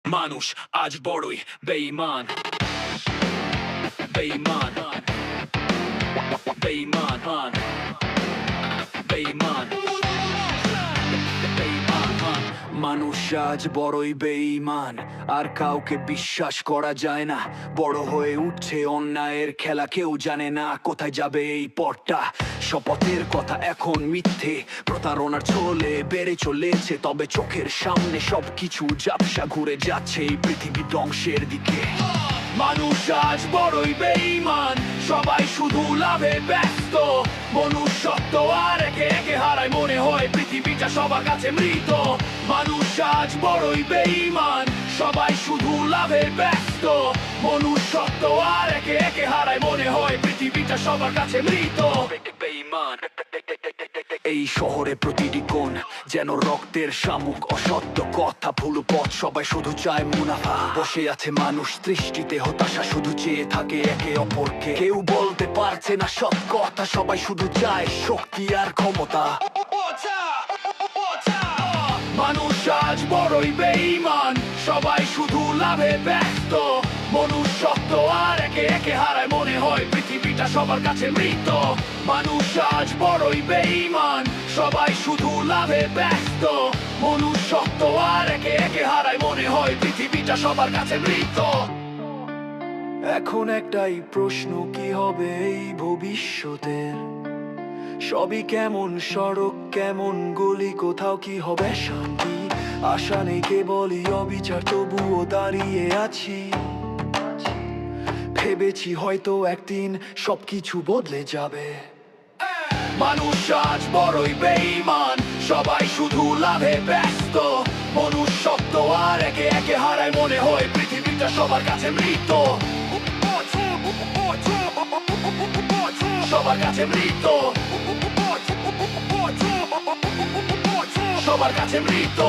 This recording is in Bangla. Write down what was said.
মানুষ আজ বড়ই বেঈমান, বেঈমান, বেঈমান, বেঈমান, বেঈমান। মানুষ আজ বড়ই বেঈমান, আর কাউকে বিশ্বাস করা যায় না। বড় হয়ে উঠছে অন্যায়ের খেলা, কেউ জানে না কোথায় যাবে এই পথটা। শপথের কথা এখন মিথ্যে, প্রতারণার ছোলে বেড়ে চলেছে। তবে চোখের সামনে সবকিছু ঝাপসা, ঘুরে যাচ্ছে এই পৃথিবী ধ্বংসের দিকে। মানুষ আজ বড়ই বেঈমান, সবাই শুধু লাভে ব্যস্ত। মনুষ্যত্ব আর একে একে হারায়, মনে হয় পৃথিবীটা সবার কাছে মৃত। মানুষ আজ বড়ই বেঈমান, সবাই শুধু লাভে ব্যস্ত। মনুষ্যত্ব আর একে একে হারায়, মনে হয় পৃথিবীটা সবার কাছে মৃত। বেঈমান। এই শহরে প্রতিটি কোণ যেন রক্তের শামুক, অসত্য কথা, ভুল পথ, সবাই শুধু চায় মুনাফা। বসে আছে মানুষ দৃষ্টিতে হতাশা, শুধু চেয়ে থাকে একে অপরকে। কেউ বলতে পারছে না সৎ কথা, সবাই শুধু চায় শক্তি আর ক্ষমতা। মানুষ আজ বড়ই বেঈমান, সবাই শুধু লাভে ব্যস্ত। মনুষ্যত্ব আর একে একে হারায়, মনে হয় পৃথিবীটা সবার কাছে মৃত। মানুষ আজ বড়ই বেঈমান, সবাই শুধু লাভে ব্যস্ত। মনুষ্যত্ব আর একে একে হারায়, মনে হয় পৃথিবীটা সবার কাছে মৃত। এখন একটাই প্রশ্ন, কি হবে এই ভবিষ্যতের? সবই কেমন সড়ক, কেমন গলি, কোথাও কি হবে শান্তি? আশা নেই, কেবলই অবিচার, তবুও দাঁড়িয়ে আছি। ভেবেছি হয়তো একদিন সবকিছু বদলে যাবে। মানুষ আজ বড়ই বেঈমান, সবাই শুধু লাভে ব্যস্ত। মনুষ্যত্ব আর একে একে হারায়, মনে হয় পৃথিবীটা সবার কাছে মৃত। সবার কাছে মৃত, সবার কাছে মৃত।